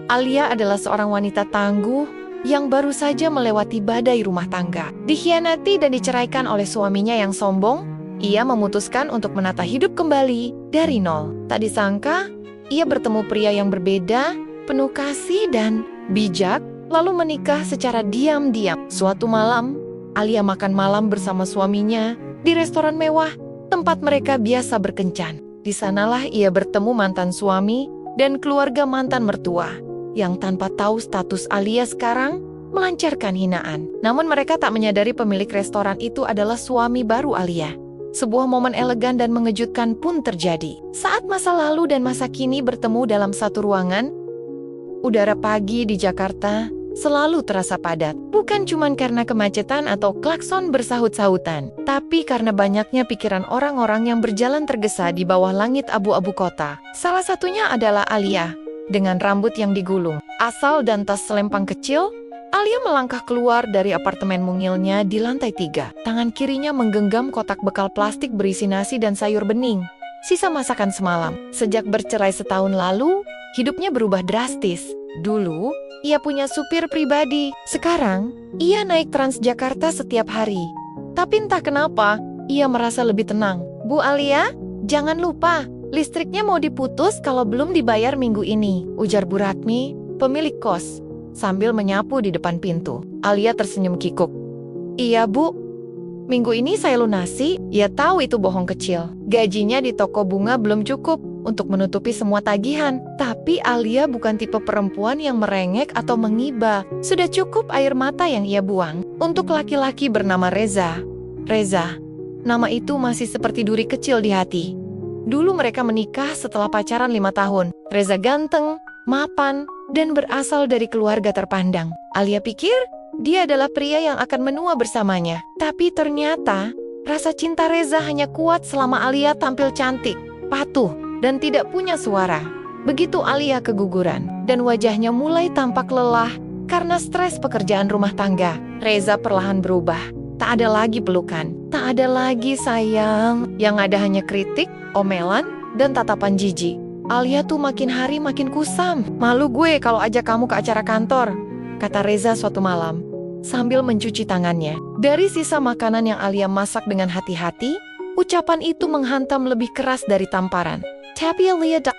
Alia adalah seorang wanita tangguh yang baru saja melewati badai rumah tangga. Dikhianati dan diceraikan oleh suaminya yang sombong, ia memutuskan untuk menata hidup kembali dari nol. Tak disangka, ia bertemu pria yang berbeda, penuh kasih dan bijak, lalu menikah secara diam-diam. Suatu malam, Alia makan malam bersama suaminya di restoran mewah, tempat mereka biasa berkencan. Di sanalah ia bertemu mantan suami dan keluarga mantan mertua, yang tanpa tahu status Alia sekarang melancarkan hinaan. Namun mereka tak menyadari pemilik restoran itu adalah suami baru Alia. Sebuah momen elegan dan mengejutkan pun terjadi. Saat masa lalu dan masa kini bertemu dalam satu ruangan, udara pagi di Jakarta selalu terasa padat. Bukan cuma karena kemacetan atau klakson bersahut-sahutan, tapi karena banyaknya pikiran orang-orang yang berjalan tergesa di bawah langit abu-abu kota. Salah satunya adalah Alia, dengan rambut yang digulung, asal dan tas selempang kecil. Alia melangkah keluar dari apartemen mungilnya di lantai 3. Tangan kirinya menggenggam kotak bekal plastik berisi nasi dan sayur bening, sisa masakan semalam. Sejak bercerai setahun lalu, hidupnya berubah drastis. Dulu, ia punya supir pribadi. Sekarang, ia naik Transjakarta setiap hari. Tapi entah kenapa, ia merasa lebih tenang. "Bu Alia, jangan lupa, listriknya mau diputus kalau belum dibayar minggu ini," ujar Bu Ratmi, pemilik kos, sambil menyapu di depan pintu. Alia tersenyum kikuk. "Iya Bu, minggu ini saya lunasi." Ia tahu itu bohong kecil. Gajinya di toko bunga belum cukup untuk menutupi semua tagihan. Tapi Alia bukan tipe perempuan yang merengek atau mengiba. Sudah cukup air mata yang ia buang untuk laki-laki bernama Reza. Reza, nama itu masih seperti duri kecil di hati. Dulu mereka menikah setelah pacaran 5 tahun. Reza ganteng, mapan, dan berasal dari keluarga terpandang. Alia pikir dia adalah pria yang akan menua bersamanya. Tapi ternyata rasa cinta Reza hanya kuat selama Alia tampil cantik, patuh, dan tidak punya suara. Begitu Alia keguguran dan wajahnya mulai tampak lelah karena stres pekerjaan rumah tangga, Reza perlahan berubah. Tak ada lagi pelukan, tak ada lagi sayang, yang ada hanya kritik, omelan, dan tatapan jijik. "Alia tuh makin hari makin kusam. Malu gue kalau ajak kamu ke acara kantor," kata Reza suatu malam, sambil mencuci tangannya. Dari sisa makanan yang Alia masak dengan hati-hati, ucapan itu menghantam lebih keras dari tamparan. Tapi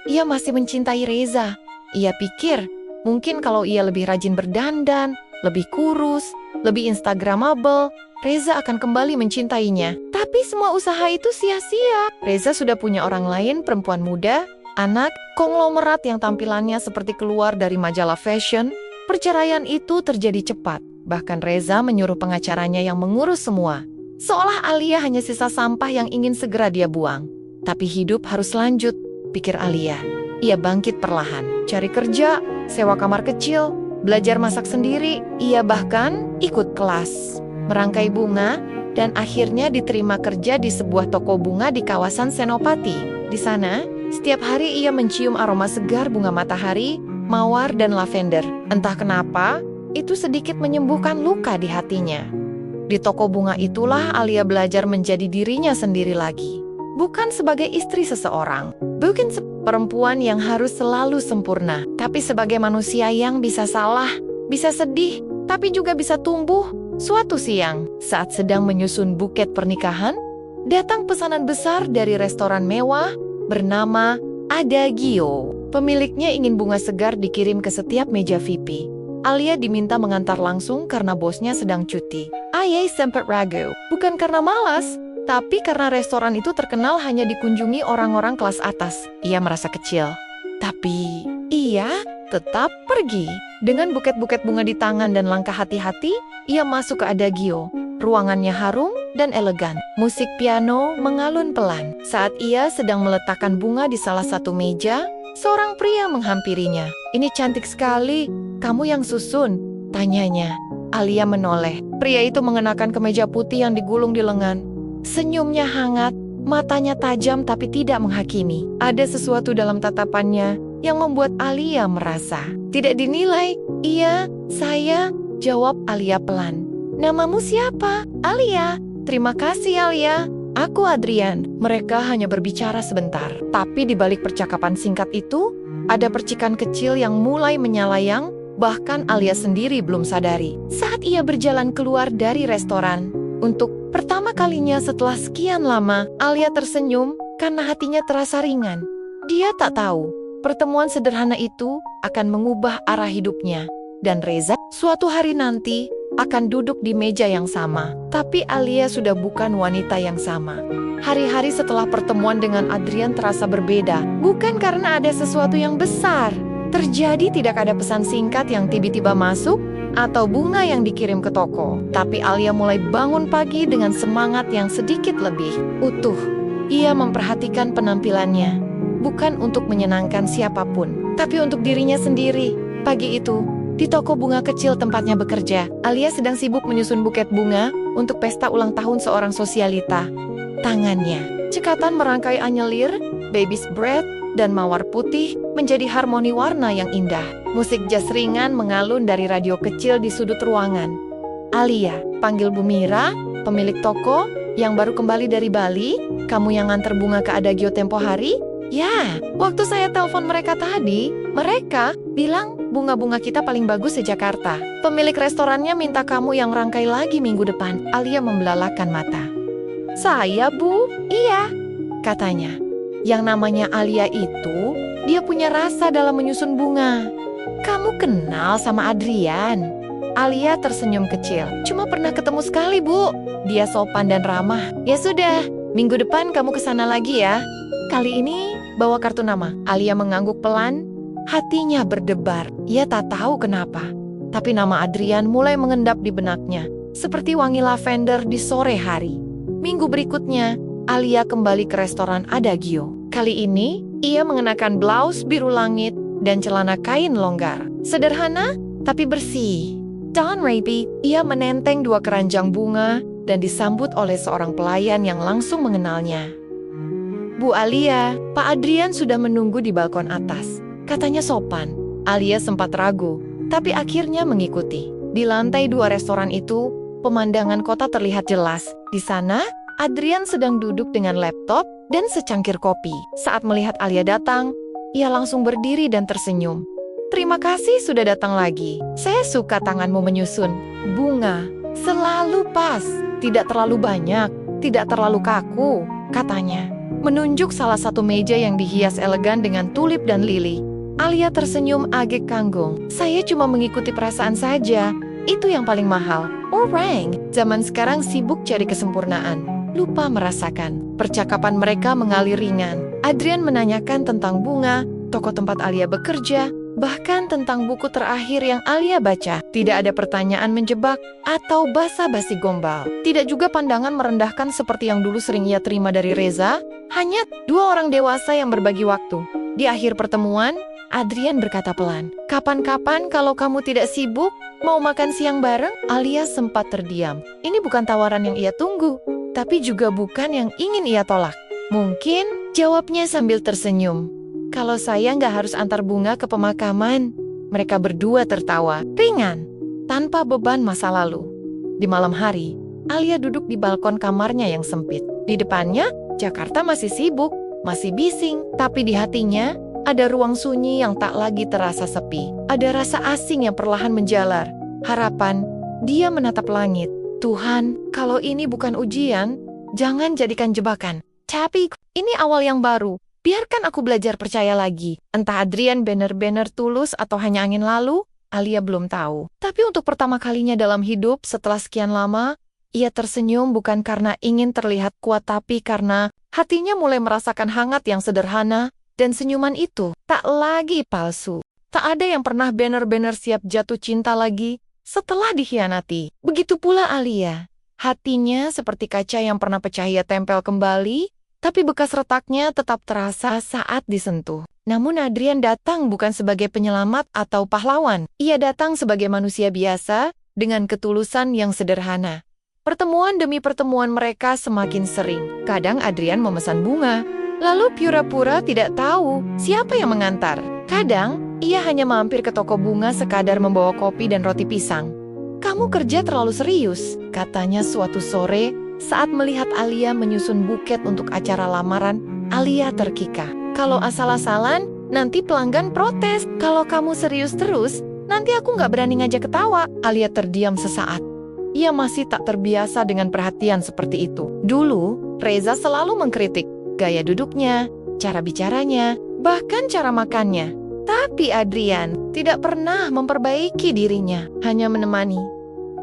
ia masih mencintai Reza. Ia pikir, mungkin kalau ia lebih rajin berdandan, lebih kurus, lebih instagramable, Reza akan kembali mencintainya. Tapi semua usaha itu sia-sia. Reza sudah punya orang lain, perempuan muda, anak, konglomerat yang tampilannya seperti keluar dari majalah fashion. Perceraian itu terjadi cepat. Bahkan Reza menyuruh pengacaranya yang mengurus semua. Seolah Alia hanya sisa sampah yang ingin segera dia buang. Tapi hidup harus lanjut, pikir Alia. Ia bangkit perlahan, cari kerja, sewa kamar kecil, belajar masak sendiri. Ia bahkan ikut kelas, merangkai bunga, dan akhirnya diterima kerja di sebuah toko bunga di kawasan Senopati. Di sana, setiap hari ia mencium aroma segar bunga matahari, mawar, dan lavender. Entah kenapa, itu sedikit menyembuhkan luka di hatinya. Di toko bunga itulah Alia belajar menjadi dirinya sendiri lagi. Bukan sebagai istri seseorang, bukan perempuan yang harus selalu sempurna, tapi sebagai manusia yang bisa salah, bisa sedih, tapi juga bisa tumbuh. Suatu siang, saat sedang menyusun buket pernikahan, datang pesanan besar dari restoran mewah bernama Adagio. Pemiliknya ingin bunga segar dikirim ke setiap meja VIP. Alia diminta mengantar langsung karena bosnya sedang cuti. Ia sempat ragu, bukan karena malas, tapi karena restoran itu terkenal hanya dikunjungi orang-orang kelas atas. Ia merasa kecil. Tapi ia tetap pergi. Dengan buket-buket bunga di tangan dan langkah hati-hati, ia masuk ke Adagio. Ruangannya harum dan elegan. Musik piano mengalun pelan. Saat ia sedang meletakkan bunga di salah satu meja, seorang pria menghampirinya. "Ini cantik sekali. Kamu yang susun?" tanyanya. Alia menoleh. Pria itu mengenakan kemeja putih yang digulung di lengan. Senyumnya hangat, matanya tajam tapi tidak menghakimi. Ada sesuatu dalam tatapannya yang membuat Alia merasa tidak dinilai. "Iya, saya," jawab Alia pelan. "Namamu siapa?" "Alia." "Terima kasih Alia. Aku Adrian." Mereka hanya berbicara sebentar, tapi di balik percakapan singkat itu, Ada percikan kecil yang mulai menyalayang, bahkan Alia sendiri belum sadari. Saat ia berjalan keluar dari restoran, untuk pertama kalinya setelah sekian lama, Alia tersenyum karena hatinya terasa ringan. Dia tak tahu, pertemuan sederhana itu akan mengubah arah hidupnya. Dan Reza, suatu hari nanti, akan duduk di meja yang sama. Tapi Alia sudah bukan wanita yang sama. Hari-hari setelah pertemuan dengan Adrian terasa berbeda, bukan karena ada sesuatu yang besar. Terjadi tidak ada pesan singkat yang tiba-tiba masuk, atau bunga yang dikirim ke toko. Tapi Alia mulai bangun pagi dengan semangat yang sedikit lebih utuh. Ia memperhatikan penampilannya, bukan untuk menyenangkan siapapun, tapi untuk dirinya sendiri. Pagi itu, di toko bunga kecil tempatnya bekerja, Alia sedang sibuk menyusun buket bunga untuk pesta ulang tahun seorang sosialita. Tangannya, cekatan merangkai anyelir, baby's breath, dan mawar putih menjadi harmoni warna yang indah. Musik jazz ringan mengalun dari radio kecil di sudut ruangan. Alia, panggil Bu Mira, pemilik toko, yang baru kembali dari Bali. Kamu yang nganter bunga ke Adagio tempo hari? Ya, waktu saya telepon mereka tadi, mereka bilang bunga-bunga kita paling bagus di Jakarta. Pemilik restorannya minta kamu yang rangkai lagi minggu depan. Alia membelalakan mata. Saya, Bu? Iya, katanya. Yang namanya Alia itu, dia punya rasa dalam menyusun bunga. Kamu kenal sama Adrian? Alia tersenyum kecil. Cuma pernah ketemu sekali, Bu. Dia sopan dan ramah. Ya sudah, minggu depan kamu kesana lagi ya. Kali ini bawa kartu nama. Alia mengangguk pelan, hatinya berdebar. Ia tak tahu kenapa. Tapi nama Adrian mulai mengendap di benaknya, seperti wangi lavender di sore hari. Minggu berikutnya, Alia kembali ke restoran Adagio. Kali ini, ia mengenakan blus biru langit dan celana kain longgar. Sederhana, tapi bersih. Don Raby, ia menenteng 2 keranjang bunga dan disambut oleh seorang pelayan yang langsung mengenalnya. Bu Alia, Pak Adrian sudah menunggu di balkon atas. Katanya sopan. Alia sempat ragu, tapi akhirnya mengikuti. Di lantai 2 restoran itu, pemandangan kota terlihat jelas. Di sana, Adrian sedang duduk dengan laptop dan secangkir kopi. Saat melihat Alia datang, ia langsung berdiri dan tersenyum. Terima kasih sudah datang lagi. Saya suka tanganmu menyusun. Bunga, selalu pas. Tidak terlalu banyak, tidak terlalu kaku, katanya. Menunjuk salah satu meja yang dihias elegan dengan tulip dan lili. Alia tersenyum agak kanggung. Saya cuma mengikuti perasaan saja. Itu yang paling mahal. Orang zaman sekarang sibuk cari kesempurnaan, lupa merasakan. Percakapan mereka mengalir ringan. Adrian menanyakan tentang bunga, toko tempat Alia bekerja, bahkan tentang buku terakhir yang Alia baca. Tidak ada pertanyaan menjebak atau basa-basi gombal. Tidak juga pandangan merendahkan seperti yang dulu sering ia terima dari Reza. Hanya 2 orang dewasa yang berbagi waktu. Di akhir pertemuan, Adrian berkata pelan, "Kapan-kapan kalau kamu tidak sibuk, mau makan siang bareng?" Alia sempat terdiam. Ini bukan tawaran yang ia tunggu, tapi juga bukan yang ingin ia tolak. Mungkin, jawabnya sambil tersenyum. Kalau saya nggak harus antar bunga ke pemakaman. Mereka berdua tertawa, ringan, tanpa beban masa lalu. Di malam hari, Alia duduk di balkon kamarnya yang sempit. Di depannya, Jakarta masih sibuk, masih bising, tapi di hatinya, ada ruang sunyi yang tak lagi terasa sepi. Ada rasa asing yang perlahan menjalar. Harapan, dia menatap langit. Tuhan, kalau ini bukan ujian, jangan jadikan jebakan. Tapi, ini awal yang baru. Biarkan aku belajar percaya lagi. Entah Adrian benar-benar tulus atau hanya angin lalu, Alia belum tahu. Tapi untuk pertama kalinya dalam hidup setelah sekian lama, ia tersenyum bukan karena ingin terlihat kuat tapi karena hatinya mulai merasakan hangat yang sederhana, dan senyuman itu tak lagi palsu. Tak ada yang pernah benar-benar siap jatuh cinta lagi setelah dikhianati. Begitu pula Alia. Hatinya seperti kaca yang pernah pecah ia tempel kembali, tapi bekas retaknya tetap terasa saat disentuh. Namun Adrian datang bukan sebagai penyelamat atau pahlawan. Ia datang sebagai manusia biasa dengan ketulusan yang sederhana. Pertemuan demi pertemuan mereka semakin sering. Kadang Adrian memesan bunga, lalu pura-pura tidak tahu siapa yang mengantar. Kadang, ia hanya mampir ke toko bunga sekadar membawa kopi dan roti pisang. "Kamu kerja terlalu serius," katanya suatu sore saat melihat Alia menyusun buket untuk acara lamaran. Alia terkikah. Kalau asal-asalan, Nanti pelanggan protes. Kalau kamu serius terus, nanti aku nggak berani ngajak ketawa. Alia terdiam sesaat. Ia masih tak terbiasa dengan perhatian seperti itu. Dulu, Reza selalu mengkritik gaya duduknya, cara bicaranya, bahkan cara makannya. Tapi Adrian tidak pernah memperbaiki dirinya, hanya menemani.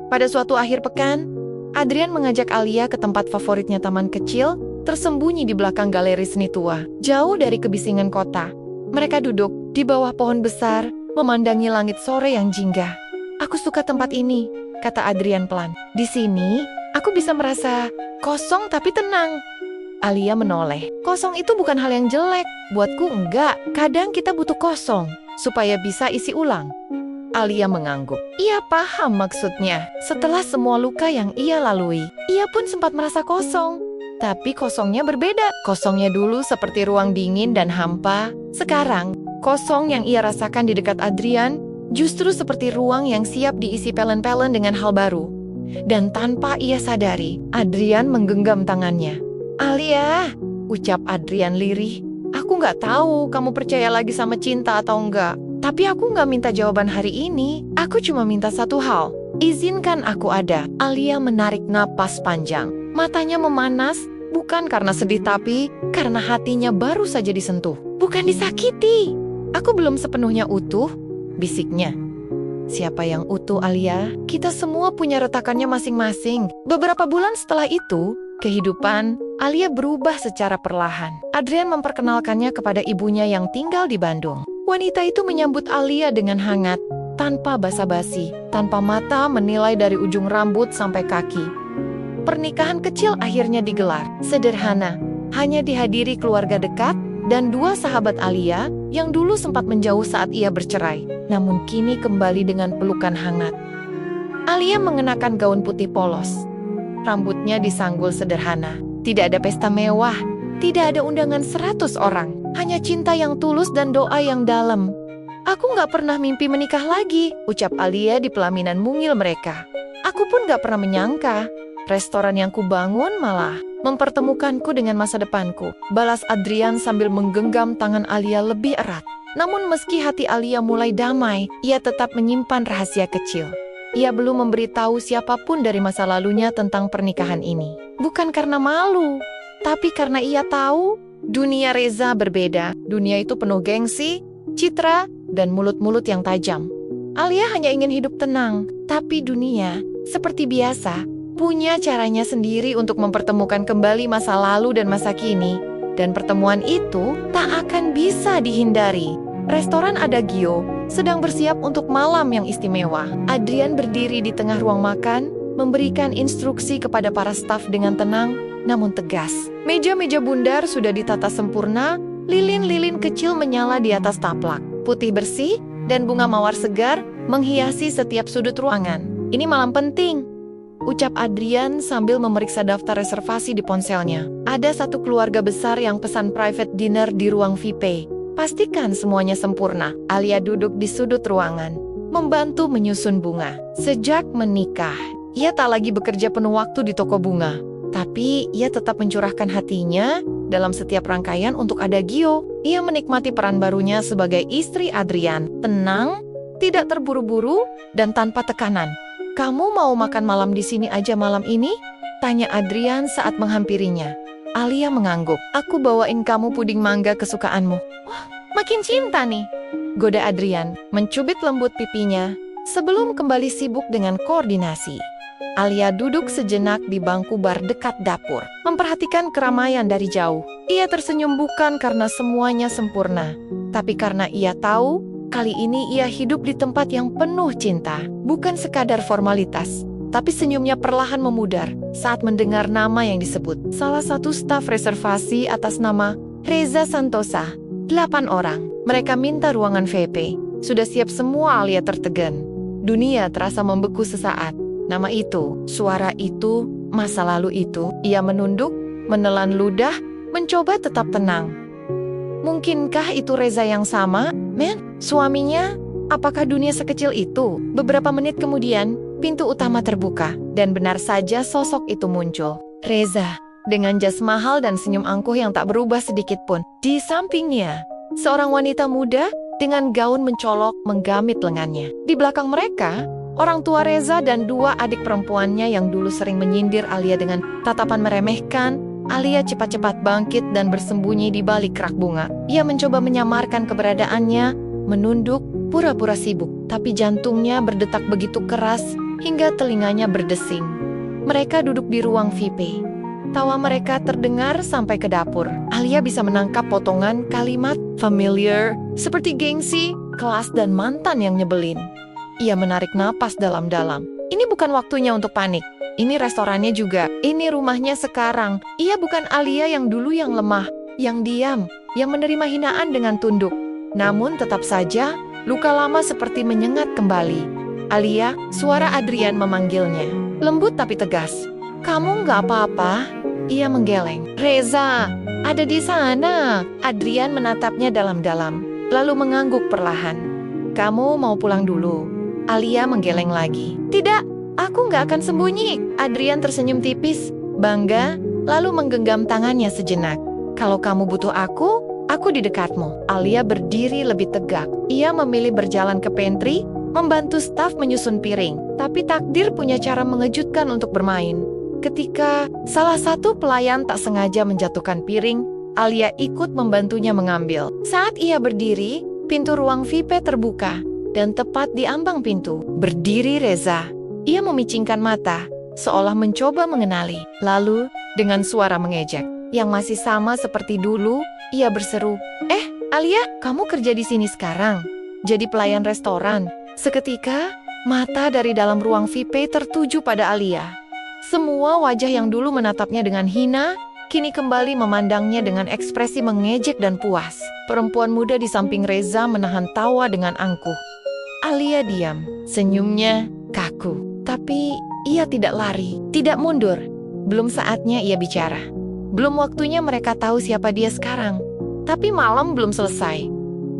Pada suatu akhir pekan, Adrian mengajak Alia ke tempat favoritnya, taman kecil, tersembunyi di belakang galeri seni tua, jauh dari kebisingan kota. Mereka duduk di bawah pohon besar, memandangi langit sore yang jingga. "Aku suka tempat ini," kata Adrian pelan. "Di sini, aku bisa merasa kosong tapi tenang." Alia menoleh. "Kosong itu bukan hal yang jelek. Buatku enggak. Kadang kita butuh kosong, supaya bisa isi ulang." Alia mengangguk. Ia paham maksudnya. Setelah semua luka yang ia lalui, ia pun sempat merasa kosong. Tapi kosongnya berbeda. Kosongnya dulu seperti ruang dingin dan hampa. Sekarang, kosong yang ia rasakan di dekat Adrian justru seperti ruang yang siap diisi pelen-pelen dengan hal baru. Dan tanpa ia sadari, Adrian menggenggam tangannya. "Alia," ucap Adrian lirih, "aku nggak tahu kamu percaya lagi sama cinta atau enggak. Tapi aku nggak minta jawaban hari ini. Aku cuma minta satu hal. Izinkan aku ada." Alia menarik napas panjang. Matanya memanas, bukan karena sedih tapi karena hatinya baru saja disentuh. "Bukan disakiti. Aku belum sepenuhnya utuh," bisiknya. "Siapa yang utuh, Alia? Kita semua punya retakannya masing-masing." Beberapa bulan setelah itu, kehidupan Alia berubah secara perlahan. Adrian memperkenalkannya kepada ibunya yang tinggal di Bandung. Wanita itu menyambut Alia dengan hangat, tanpa basa-basi, tanpa mata menilai dari ujung rambut sampai kaki. Pernikahan kecil akhirnya digelar, sederhana, hanya dihadiri keluarga dekat dan dua sahabat Alia yang dulu sempat menjauh saat ia bercerai, namun kini kembali dengan pelukan hangat. Alia mengenakan gaun putih polos. Rambutnya disanggul sederhana. Tidak ada pesta mewah, tidak ada undangan 100 orang, hanya cinta yang tulus dan doa yang dalam. "Aku nggak pernah mimpi menikah lagi," ucap Alia di pelaminan mungil mereka. "Aku pun nggak pernah menyangka restoran yang kubangun malah mempertemukanku dengan masa depanku," balas Adrian sambil menggenggam tangan Alia lebih erat. Namun meski hati Alia mulai damai, ia tetap menyimpan rahasia kecil. Ia belum memberitahu siapapun dari masa lalunya tentang pernikahan ini. Bukan karena malu, tapi karena ia tahu dunia Reza berbeda. Dunia itu penuh gengsi, citra, dan mulut-mulut yang tajam. Alia hanya ingin hidup tenang, tapi dunia, seperti biasa, punya caranya sendiri untuk mempertemukan kembali masa lalu dan masa kini. Dan pertemuan itu tak akan bisa dihindari. Restoran Adagio sedang bersiap untuk malam yang istimewa. Adrian berdiri di tengah ruang makan, memberikan instruksi kepada para staf dengan tenang, namun tegas. Meja-meja bundar sudah ditata sempurna, lilin-lilin kecil menyala di atas taplak. Putih bersih dan bunga mawar segar menghiasi setiap sudut ruangan. "Ini malam penting," ucap Adrian sambil memeriksa daftar reservasi di ponselnya. "Ada satu keluarga besar yang pesan private dinner di ruang VIP. Pastikan semuanya sempurna." Alia duduk di sudut ruangan, membantu menyusun bunga. Sejak menikah, ia tak lagi bekerja penuh waktu di toko bunga. Tapi ia tetap mencurahkan hatinya dalam setiap rangkaian untuk Adagio. Ia menikmati peran barunya sebagai istri Adrian. Tenang, tidak terburu-buru, dan tanpa tekanan. "Kamu mau makan malam di sini aja malam ini?" tanya Adrian saat menghampirinya. Alia mengangguk. "Aku bawain kamu puding mangga kesukaanmu." "Wah, makin cinta nih," goda Adrian, mencubit lembut pipinya sebelum kembali sibuk dengan koordinasi. Alia duduk sejenak di bangku bar dekat dapur, memperhatikan keramaian dari jauh. Ia tersenyum bukan karena semuanya sempurna, tapi karena ia tahu kali ini ia hidup di tempat yang penuh cinta. Bukan sekadar formalitas, tapi senyumnya perlahan memudar saat mendengar nama yang disebut. Salah satu staf reservasi atas nama Reza Santosa. 8 orang. Mereka minta ruangan VIP. Sudah siap semua. Alia tertegan. Dunia terasa membeku sesaat. Nama itu, suara itu, masa lalu itu. Ia menunduk, menelan ludah, mencoba tetap tenang. Mungkinkah itu Reza yang sama? Men, suaminya? Apakah dunia sekecil itu? Beberapa menit kemudian, pintu utama terbuka, dan benar saja sosok itu muncul. Reza, dengan jas mahal dan senyum angkuh yang tak berubah sedikit pun. Di sampingnya, Seorang wanita muda dengan gaun mencolok menggamit lengannya. Di belakang mereka, orang tua Reza dan dua adik perempuannya yang dulu sering menyindir Alia dengan tatapan meremehkan. Alia cepat-cepat bangkit dan bersembunyi di balik rak bunga. Ia mencoba menyamarkan keberadaannya, menunduk, pura-pura sibuk. Tapi jantungnya berdetak begitu keras hingga telinganya berdesing. Mereka duduk di ruang VIP. Tawa mereka terdengar sampai ke dapur. Alia bisa menangkap potongan kalimat familiar seperti gengsi, kelas dan mantan yang nyebelin. Ia menarik napas dalam-dalam. Ini bukan waktunya untuk panik. Ini restorannya juga. Ini rumahnya sekarang. Ia bukan Alia yang dulu yang lemah, yang diam, yang menerima hinaan dengan tunduk. Namun tetap saja, luka lama seperti menyengat kembali. Alia, suara Adrian memanggilnya. Lembut tapi tegas. Kamu nggak apa-apa? Ia menggeleng. Reza, ada di sana. Adrian menatapnya dalam-dalam, lalu mengangguk perlahan. Kamu mau pulang dulu? Alia menggeleng lagi. Tidak. Aku nggak akan sembunyi. Adrian tersenyum tipis, bangga, lalu menggenggam tangannya sejenak. Kalau kamu butuh aku di dekatmu. Alia berdiri lebih tegak. Ia memilih berjalan ke pantry, membantu staf menyusun piring. Tapi takdir punya cara mengejutkan untuk bermain. Ketika salah satu pelayan tak sengaja menjatuhkan piring, Alia ikut membantunya mengambil. Saat ia berdiri, pintu ruang VIP terbuka, dan tepat di ambang pintu, berdiri Reza. Ia memicingkan mata, seolah mencoba mengenali. Lalu, dengan suara mengejek, yang masih sama seperti dulu, ia berseru, Alia, kamu kerja di sini sekarang? Jadi pelayan restoran? Seketika, mata dari dalam ruang VIP tertuju pada Alia. Semua wajah yang dulu menatapnya dengan hina, kini kembali memandangnya dengan ekspresi mengejek dan puas. Perempuan muda di samping Reza menahan tawa dengan angkuh. Alia diam, senyumnya kaku. Tapi ia tidak lari, tidak mundur. Belum saatnya ia bicara. Belum waktunya mereka tahu siapa dia sekarang. Tapi malam belum selesai.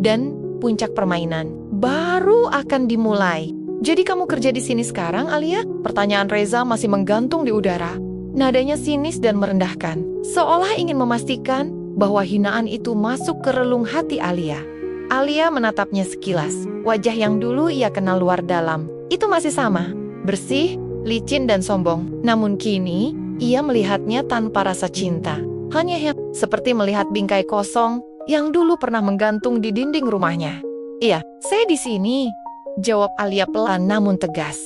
Dan puncak permainan baru akan dimulai. Jadi kamu kerja di sini sekarang, Alia? Pertanyaan Reza masih menggantung di udara. Nadanya sinis dan merendahkan. Seolah ingin memastikan bahwa hinaan itu masuk ke relung hati Alia. Alia menatapnya sekilas. Wajah yang dulu ia kenal luar dalam, itu masih sama. Bersih, licin dan sombong. Namun kini, ia melihatnya tanpa rasa cinta. Hanya seperti melihat bingkai kosong yang dulu pernah menggantung di dinding rumahnya. Iya, saya di sini, jawab Alia pelan namun tegas.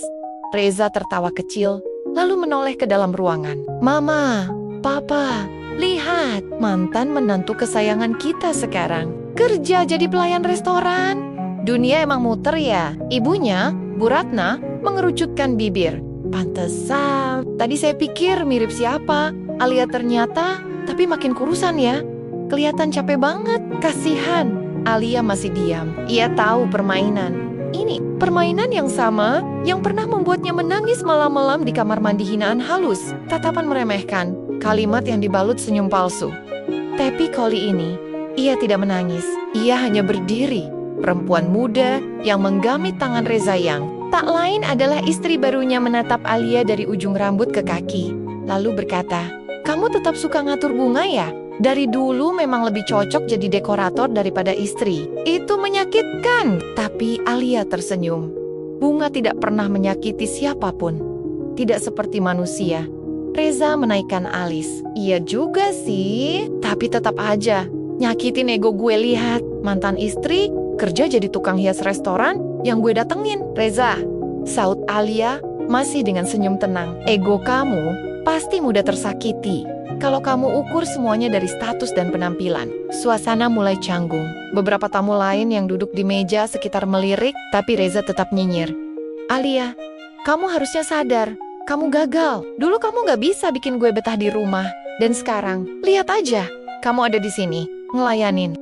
Reza tertawa kecil, lalu menoleh ke dalam ruangan. Mama, Papa, lihat, mantan menantu kesayangan kita sekarang. Kerja jadi pelayan restoran. Dunia emang muter ya. Ibunya, Bu Ratna, mengerucutkan bibir. Pantesan, tadi saya pikir mirip siapa. Alia ternyata, tapi makin kurusan ya. Kelihatan capek banget, kasihan. Alia masih diam. Ia tahu permainan. Ini, permainan yang sama yang pernah membuatnya menangis malam-malam di kamar mandi hinaan halus. Tatapan meremehkan, kalimat yang dibalut senyum palsu. Tapi kali ini, ia tidak menangis. Ia hanya berdiri. Perempuan muda yang menggamit tangan Reza yang tak lain adalah istri barunya menatap Alia dari ujung rambut ke kaki. Lalu berkata, kamu tetap suka ngatur bunga ya? Dari dulu memang lebih cocok jadi dekorator daripada istri. Itu menyakitkan. Tapi Alia tersenyum. Bunga tidak pernah menyakiti siapapun. Tidak seperti manusia. Reza menaikkan alis. Iya juga sih. Tapi tetap aja, nyakitin ego gue. Lihat, mantan istri kerja jadi tukang hias restoran yang gue datengin. Reza, saut Alia masih dengan senyum tenang. Ego kamu pasti mudah tersakiti kalau kamu ukur semuanya dari status dan penampilan. Suasana mulai canggung. Beberapa tamu lain yang duduk di meja sekitar melirik, tapi Reza tetap nyinyir. Alia, kamu harusnya sadar. Kamu gagal. Dulu kamu gak bisa bikin gue betah di rumah. Dan sekarang, lihat aja. Kamu ada di sini, ngelayanin.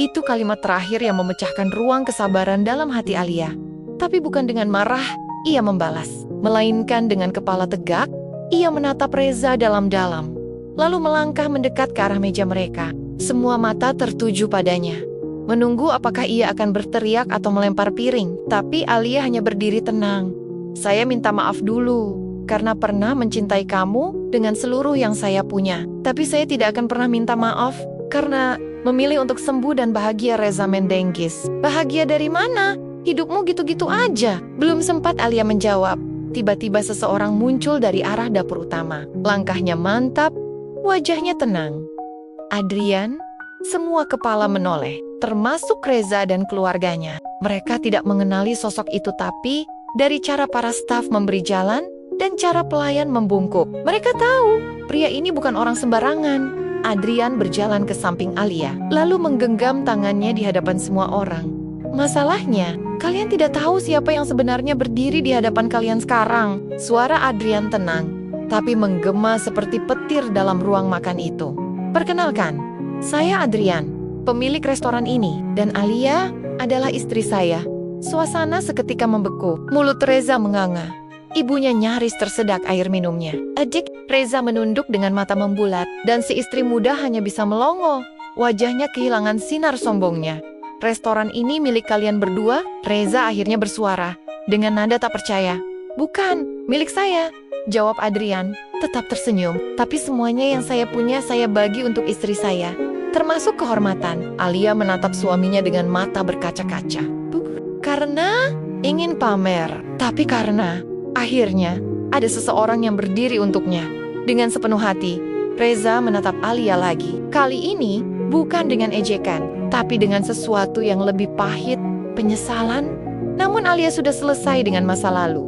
Itu kalimat terakhir yang memecahkan ruang kesabaran dalam hati Alia. Tapi bukan dengan marah, ia membalas. Melainkan dengan kepala tegak, ia menatap Reza dalam-dalam. Lalu melangkah mendekat ke arah meja mereka. Semua mata tertuju padanya. Menunggu apakah ia akan berteriak atau melempar piring. Tapi Alia hanya berdiri tenang. Saya minta maaf dulu, karena pernah mencintai kamu dengan seluruh yang saya punya. Tapi saya tidak akan pernah minta maaf, karena memilih untuk sembuh dan bahagia. Reza mendenggis. Bahagia dari mana? Hidupmu gitu-gitu aja. Belum sempat Alia menjawab. Tiba-tiba seseorang muncul dari arah dapur utama. Langkahnya mantap, wajahnya tenang. Adrian, semua kepala menoleh, termasuk Reza dan keluarganya. Mereka tidak mengenali sosok itu, tapi dari cara para staf memberi jalan dan cara pelayan membungkuk, mereka tahu pria ini bukan orang sembarangan. Adrian berjalan ke samping Alia, lalu menggenggam tangannya di hadapan semua orang. Masalahnya, kalian tidak tahu siapa yang sebenarnya berdiri di hadapan kalian sekarang. Suara Adrian tenang, tapi menggema seperti petir dalam ruang makan itu. Perkenalkan, saya Adrian, pemilik restoran ini, dan Alia adalah istri saya. Suasana seketika membeku, mulut Reza menganga. Ibunya nyaris tersedak air minumnya. Adik, Reza menunduk dengan mata membulat, dan si istri muda hanya bisa melongo. Wajahnya kehilangan sinar sombongnya. Restoran ini milik kalian berdua? Reza akhirnya bersuara, dengan nada tak percaya. Bukan, milik saya, jawab Adrian, tetap tersenyum. Tapi semuanya yang saya punya saya bagi untuk istri saya, termasuk kehormatan. Alia menatap suaminya dengan mata berkaca-kaca. Karena ingin pamer, tapi karena akhirnya ada seseorang yang berdiri untuknya. Dengan sepenuh hati, Reza menatap Alia lagi. Kali ini bukan dengan ejekan, tapi dengan sesuatu yang lebih pahit, penyesalan. Namun Alia sudah selesai dengan masa lalu.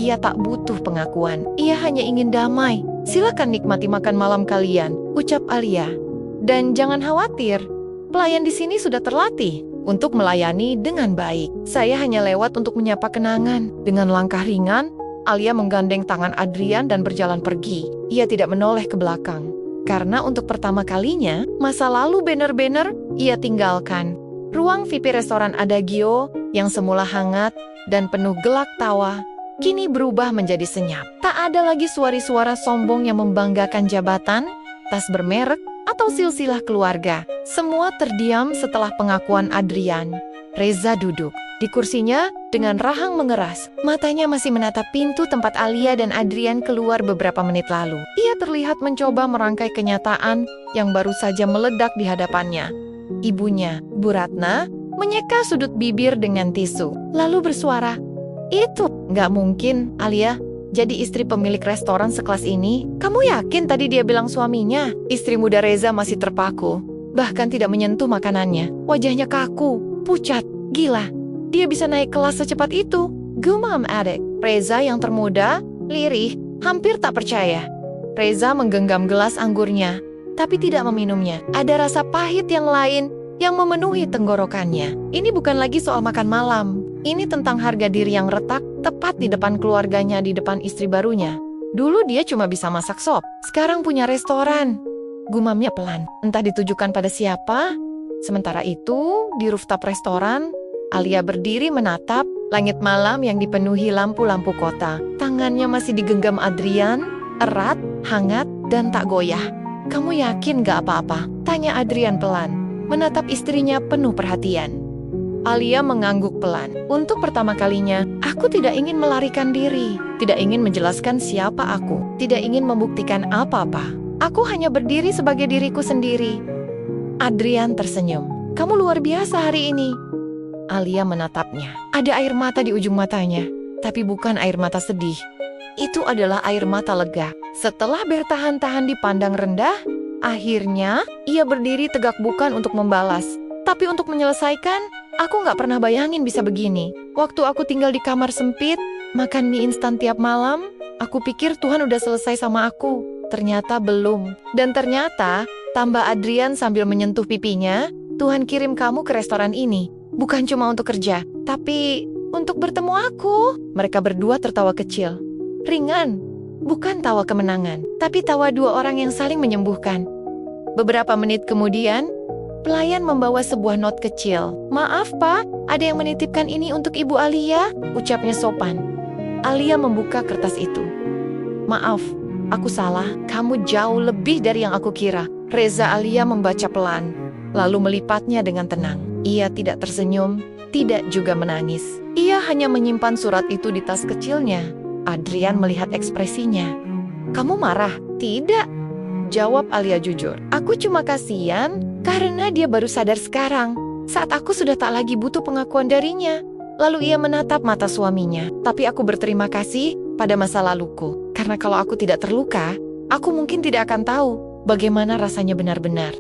Ia tak butuh pengakuan, ia hanya ingin damai. Silakan nikmati makan malam kalian, ucap Alia. Dan jangan khawatir, pelayan di sini sudah terlatih untuk melayani dengan baik. Saya hanya lewat untuk menyapa kenangan. Dengan langkah ringan, Alia menggandeng tangan Adrian dan berjalan pergi. Ia tidak menoleh ke belakang. Karena untuk pertama kalinya, masa lalu benar-benar ia tinggalkan. Ruang VIP restoran Adagio yang semula hangat dan penuh gelak tawa, kini berubah menjadi senyap. Tak ada lagi suara-suara sombong yang membanggakan jabatan, tas bermerek, atau silsilah keluarga. Semua terdiam setelah pengakuan Adrian. Reza duduk di kursinya dengan rahang mengeras. Matanya masih menatap pintu tempat Alia dan Adrian keluar beberapa menit lalu. Ia terlihat mencoba merangkai kenyataan yang baru saja meledak di hadapannya. Ibunya, Bu Ratna, menyeka sudut bibir dengan tisu, lalu bersuara, "Itu nggak mungkin, Alia. Jadi istri pemilik restoran sekelas ini, kamu yakin tadi dia bilang suaminya?" Istri muda Reza masih terpaku, bahkan tidak menyentuh makanannya. Wajahnya kaku, pucat, gila. Dia bisa naik kelas secepat itu. Gumam adik. Reza yang termuda, lirih, hampir tak percaya. Reza menggenggam gelas anggurnya, tapi tidak meminumnya. Ada rasa pahit yang lain yang memenuhi tenggorokannya. Ini bukan lagi soal makan malam. Ini tentang harga diri yang retak, tepat di depan keluarganya, di depan istri barunya. Dulu dia cuma bisa masak sop, sekarang punya restoran. Gumamnya pelan, entah ditujukan pada siapa. Sementara itu, di rooftop restoran, Alia berdiri menatap langit malam yang dipenuhi lampu-lampu kota. Tangannya masih digenggam Adrian, erat, hangat, dan tak goyah. "Kamu yakin gak apa-apa?" tanya Adrian pelan, menatap istrinya penuh perhatian. Alia mengangguk pelan. Untuk pertama kalinya, aku tidak ingin melarikan diri, tidak ingin menjelaskan siapa aku, tidak ingin membuktikan apa-apa. Aku hanya berdiri sebagai diriku sendiri. Adrian tersenyum. "Kamu luar biasa hari ini." Alia menatapnya. Ada air mata di ujung matanya, tapi bukan air mata sedih. Itu adalah air mata lega. Setelah bertahan-tahan dipandang rendah, akhirnya ia berdiri tegak, bukan untuk membalas, tapi untuk menyelesaikan. "Aku gak pernah bayangin bisa begini. Waktu aku tinggal di kamar sempit, makan mie instan tiap malam, aku pikir Tuhan udah selesai sama aku. Ternyata belum. Dan ternyata," tambah Adrian sambil menyentuh pipinya, "Tuhan kirim kamu ke restoran ini. Bukan cuma untuk kerja, tapi untuk bertemu aku." Mereka berdua tertawa kecil. Ringan. Bukan tawa kemenangan, tapi tawa dua orang yang saling menyembuhkan. Beberapa menit kemudian, pelayan membawa sebuah not kecil. "Maaf Pak, ada yang menitipkan ini untuk Ibu Alia," ucapnya sopan. Alia membuka kertas itu. "Maaf, aku salah. Kamu jauh lebih dari yang aku kira." Reza Alia membaca pelan, lalu melipatnya dengan tenang. Ia tidak tersenyum, tidak juga menangis. Ia hanya menyimpan surat itu di tas kecilnya. Adrian melihat ekspresinya. "Kamu marah?" "Tidak," jawab Alia jujur. "Aku cuma kasihan Karena dia baru sadar sekarang, saat aku sudah tak lagi butuh pengakuan darinya. Lalu ia menatap mata suaminya. Tapi aku berterima kasih pada masa laluku. Karena kalau aku tidak terluka, aku mungkin tidak akan tahu bagaimana rasanya benar-benar.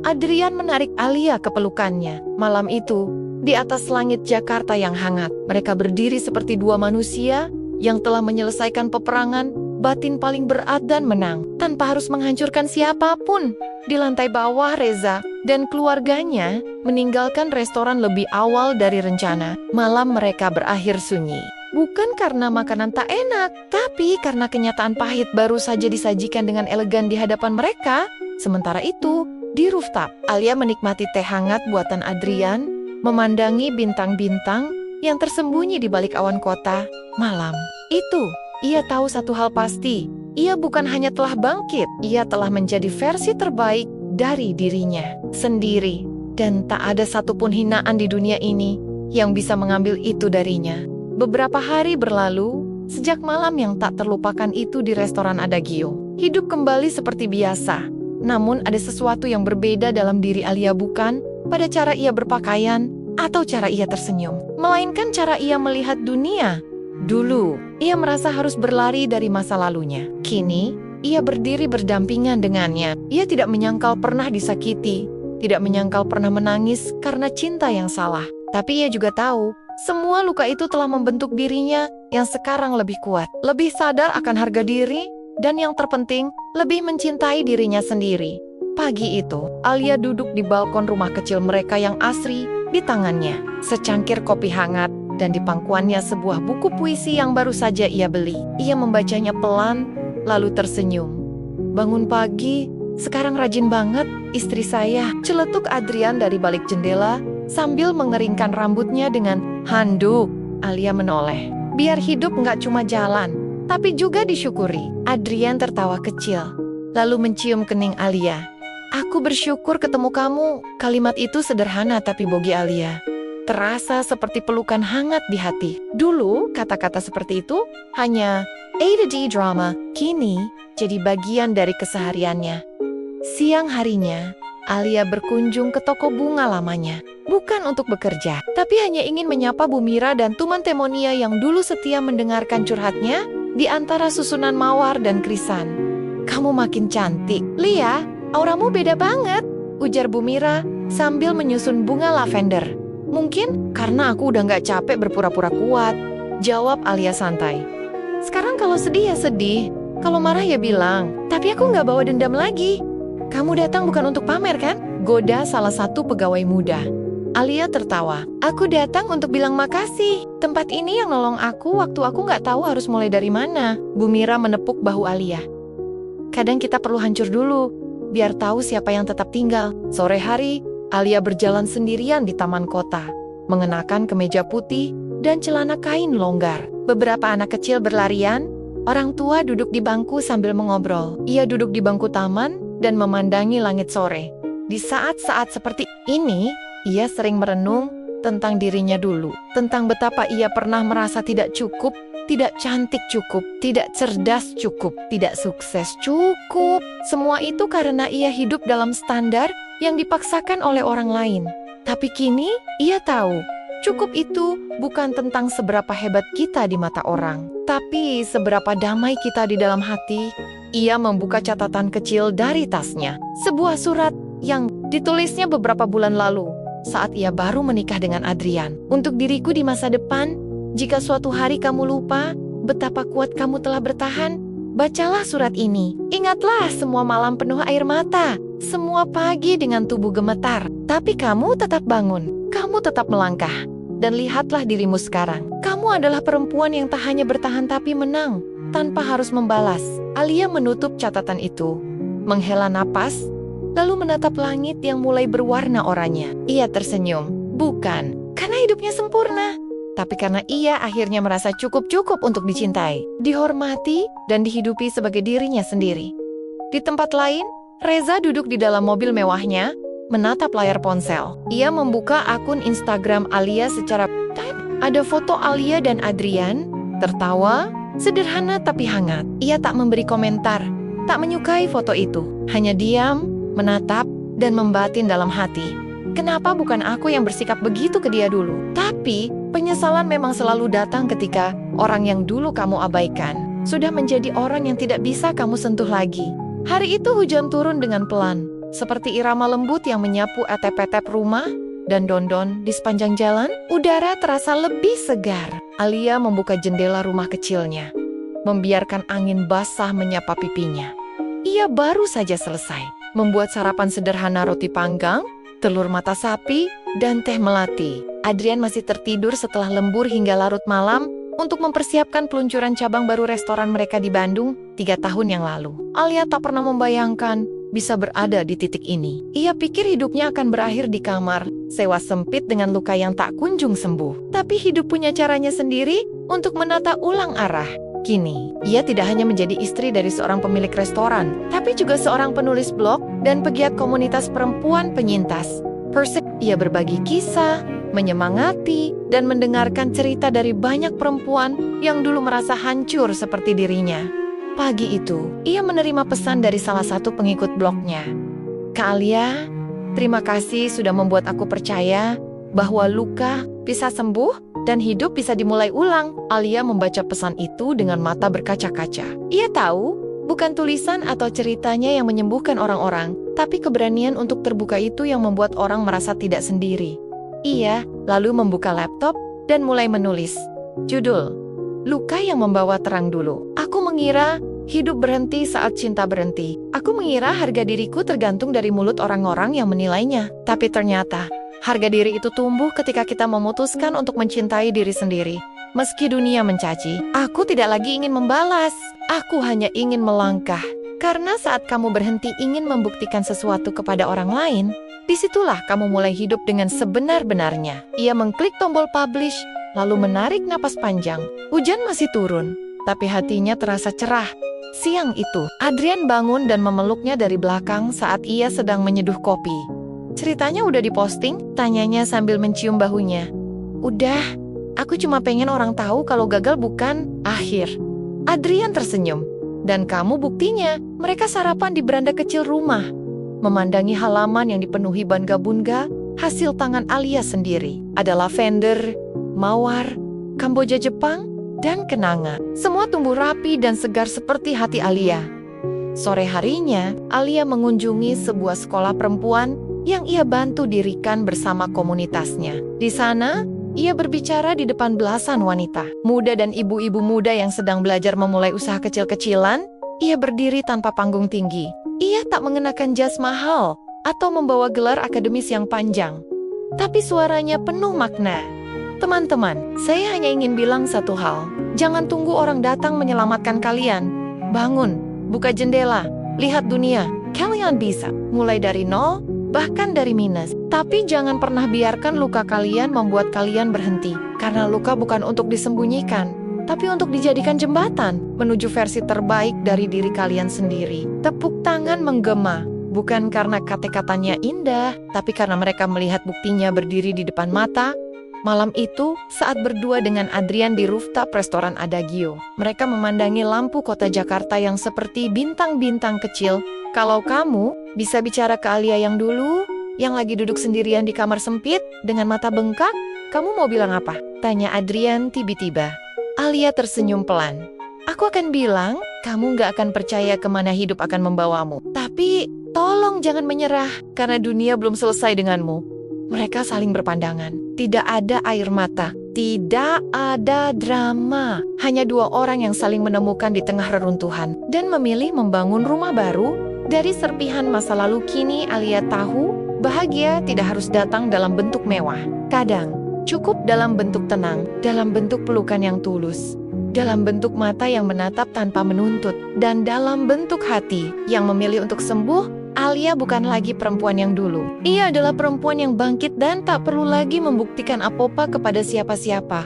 Adrian menarik Alia ke pelukannya. Malam itu, di atas langit Jakarta yang hangat, mereka berdiri seperti dua manusia yang telah menyelesaikan peperangan batin paling berat dan menang, tanpa harus menghancurkan siapapun. Di lantai bawah, Reza dan keluarganya meninggalkan restoran lebih awal dari rencana. Malam mereka berakhir sunyi. Bukan karena makanan tak enak, tapi karena kenyataan pahit baru saja disajikan dengan elegan di hadapan mereka. Sementara itu, di rooftop, Alia menikmati teh hangat buatan Adrian, memandangi bintang-bintang yang tersembunyi di balik awan kota. Malam itu, ia tahu satu hal pasti. Ia bukan hanya telah bangkit, ia telah menjadi versi terbaik dari dirinya sendiri. Dan tak ada satupun hinaan di dunia ini yang bisa mengambil itu darinya. Beberapa hari berlalu, sejak malam yang tak terlupakan itu di restoran Adagio. Hidup kembali seperti biasa. Namun ada sesuatu yang berbeda dalam diri Alia, bukan pada cara ia berpakaian atau cara ia tersenyum, melainkan cara ia melihat dunia. Dulu, ia merasa harus berlari dari masa lalunya. Kini, ia berdiri berdampingan dengannya. Ia tidak menyangkal pernah disakiti, tidak menyangkal pernah menangis karena cinta yang salah. Tapi ia juga tahu, semua luka itu telah membentuk dirinya yang sekarang lebih kuat, lebih sadar akan harga diri, dan yang terpenting, lebih mencintai dirinya sendiri. Pagi itu, Alia duduk di balkon rumah kecil mereka yang asri, di tangannya secangkir kopi hangat, dan di pangkuannya sebuah buku puisi yang baru saja ia beli. Ia membacanya pelan, lalu tersenyum. Bangun pagi, sekarang rajin banget, istri saya, celetuk Adrian dari balik jendela, sambil mengeringkan rambutnya dengan handuk. Alia menoleh. Biar hidup nggak cuma jalan, tapi juga disyukuri. Adrian tertawa kecil, lalu mencium kening Alia. Aku bersyukur ketemu kamu. Kalimat itu sederhana tapi bagi Alia terasa seperti pelukan hangat di hati. Dulu, kata-kata seperti itu hanya A to D drama, kini jadi bagian dari kesehariannya. Siang harinya, Alia berkunjung ke toko bunga lamanya. Bukan untuk bekerja, tapi hanya ingin menyapa Bu Mira dan Tuman Temonia yang dulu setia mendengarkan curhatnya di antara susunan mawar dan krisan. Kamu makin cantik, Lia, auramu beda banget, ujar Bu Mira sambil menyusun bunga lavender. Mungkin karena aku udah gak capek berpura-pura kuat, jawab Alia santai. Sekarang kalau sedih ya sedih, kalau marah ya bilang, tapi aku gak bawa dendam lagi. Kamu datang bukan untuk pamer kan? Goda salah satu pegawai muda. Alia tertawa. Aku datang untuk bilang makasih. Tempat ini yang nolong aku waktu aku gak tahu harus mulai dari mana. Bu Mira menepuk bahu Alia. Kadang kita perlu hancur dulu, biar tahu siapa yang tetap tinggal. Sore hari, Alia berjalan sendirian di taman kota, mengenakan kemeja putih dan celana kain longgar. Beberapa anak kecil berlarian, orang tua duduk di bangku sambil mengobrol. Ia duduk di bangku taman dan memandangi langit sore. Di saat-saat seperti ini, ia sering merenung tentang dirinya dulu, tentang betapa ia pernah merasa tidak cukup, tidak cantik cukup, tidak cerdas cukup, tidak sukses cukup. Semua itu karena ia hidup dalam standar yang dipaksakan oleh orang lain. Tapi kini, ia tahu, cukup itu bukan tentang seberapa hebat kita di mata orang, tapi seberapa damai kita di dalam hati. Ia membuka catatan kecil dari tasnya, sebuah surat yang ditulisnya beberapa bulan lalu, saat ia baru menikah dengan Adrian. Untuk diriku di masa depan, jika suatu hari kamu lupa betapa kuat kamu telah bertahan, bacalah surat ini. Ingatlah semua malam penuh air mata, semua pagi dengan tubuh gemetar. Tapi kamu tetap bangun, kamu tetap melangkah. Dan lihatlah dirimu sekarang. Kamu adalah perempuan yang tak hanya bertahan tapi menang, tanpa harus membalas. Alia menutup catatan itu, menghela napas, lalu menatap langit yang mulai berwarna oranye. Ia tersenyum, bukan karena hidupnya sempurna, tapi karena ia akhirnya merasa cukup-cukup untuk dicintai, dihormati, dan dihidupi sebagai dirinya sendiri. Di tempat lain, Reza duduk di dalam mobil mewahnya, menatap layar ponsel. Ia membuka akun Instagram Alia secara type. Ada foto Alia dan Adrian, tertawa, sederhana tapi hangat. Ia tak memberi komentar, tak menyukai foto itu, hanya diam, menatap, dan membatin dalam hati. Kenapa bukan aku yang bersikap begitu ke dia dulu? Tapi, penyesalan memang selalu datang ketika orang yang dulu kamu abaikan sudah menjadi orang yang tidak bisa kamu sentuh lagi. Hari itu hujan turun dengan pelan, seperti irama lembut yang menyapu etep-etep rumah dan Dondon di sepanjang jalan. Udara terasa lebih segar. Alia membuka jendela rumah kecilnya, membiarkan angin basah menyapa pipinya. Ia baru saja selesai membuat sarapan sederhana, roti panggang, telur mata sapi, dan teh melati. Adrian masih tertidur setelah lembur hingga larut malam untuk mempersiapkan peluncuran cabang baru restoran mereka di Bandung 3 tahun yang lalu. Alia tak pernah membayangkan bisa berada di titik ini. Ia pikir hidupnya akan berakhir di kamar sewa sempit dengan luka yang tak kunjung sembuh. Tapi hidup punya caranya sendiri untuk menata ulang arah. Kini, ia tidak hanya menjadi istri dari seorang pemilik restoran, tapi juga seorang penulis blog dan pegiat komunitas perempuan penyintas. Ia berbagi kisah, menyemangati, dan mendengarkan cerita dari banyak perempuan yang dulu merasa hancur seperti dirinya. Pagi itu, ia menerima pesan dari salah satu pengikut blognya. "Kak Alia, terima kasih sudah membuat aku percaya bahwa luka bisa sembuh dan hidup bisa dimulai ulang." Alia membaca pesan itu dengan mata berkaca-kaca. Ia tahu, bukan tulisan atau ceritanya yang menyembuhkan orang-orang, tapi keberanian untuk terbuka itu yang membuat orang merasa tidak sendiri. Ia lalu membuka laptop dan mulai menulis. Judul, "Luka yang Membawa Terang Dulu." Aku mengira hidup berhenti saat cinta berhenti. Aku mengira harga diriku tergantung dari mulut orang-orang yang menilainya. Tapi ternyata, harga diri itu tumbuh ketika kita memutuskan untuk mencintai diri sendiri. Meski dunia mencaci, aku tidak lagi ingin membalas. Aku hanya ingin melangkah. Karena saat kamu berhenti ingin membuktikan sesuatu kepada orang lain, disitulah kamu mulai hidup dengan sebenar-benarnya. Ia mengklik tombol publish, lalu menarik napas panjang. Hujan masih turun, tapi hatinya terasa cerah. Siang itu, Adrian bangun dan memeluknya dari belakang saat ia sedang menyeduh kopi. "Ceritanya udah diposting?" tanyanya sambil mencium bahunya. "Udah, aku cuma pengen orang tahu kalau gagal bukan akhir." Adrian tersenyum. "Dan kamu buktinya." Mereka sarapan di beranda kecil rumah, memandangi halaman yang dipenuhi bunga-bunga hasil tangan Alia sendiri. Ada lavender, mawar, kamboja Jepang, dan kenanga. Semua tumbuh rapi dan segar seperti hati Alia. Sore harinya, Alia mengunjungi sebuah sekolah perempuan yang ia bantu dirikan bersama komunitasnya. Di sana, ia berbicara di depan belasan wanita muda dan ibu-ibu muda yang sedang belajar memulai usaha kecil-kecilan. Ia berdiri tanpa panggung tinggi. Ia tak mengenakan jas mahal atau membawa gelar akademis yang panjang. Tapi suaranya penuh makna. "Teman-teman, saya hanya ingin bilang satu hal. Jangan tunggu orang datang menyelamatkan kalian. Bangun, buka jendela, lihat dunia. Kalian bisa, mulai dari nol, bahkan dari minus. Tapi jangan pernah biarkan luka kalian membuat kalian berhenti. Karena luka bukan untuk disembunyikan, tapi untuk dijadikan jembatan menuju versi terbaik dari diri kalian sendiri." Tepuk tangan menggema, bukan karena kata-katanya indah, tapi karena mereka melihat buktinya berdiri di depan mata. Malam itu, saat berdua dengan Adrian di rooftop restoran Adagio, mereka memandangi lampu kota Jakarta yang seperti bintang-bintang kecil. "Kalau kamu bisa bicara ke Alia yang dulu, yang lagi duduk sendirian di kamar sempit dengan mata bengkak, kamu mau bilang apa?" tanya Adrian tiba-tiba. Alia tersenyum pelan. "Aku akan bilang, kamu gak akan percaya kemana hidup akan membawamu. Tapi, tolong jangan menyerah, karena dunia belum selesai denganmu." Mereka saling berpandangan. Tidak ada air mata. Tidak ada drama. Hanya dua orang yang saling menemukan di tengah reruntuhan dan memilih membangun rumah baru dari serpihan masa lalu. Kini Alia tahu, bahagia tidak harus datang dalam bentuk mewah. Kadang, cukup dalam bentuk tenang, dalam bentuk pelukan yang tulus, dalam bentuk mata yang menatap tanpa menuntut, dan dalam bentuk hati yang memilih untuk sembuh. Alia bukan lagi perempuan yang dulu. Ia adalah perempuan yang bangkit dan tak perlu lagi membuktikan apa-apa kepada siapa-siapa.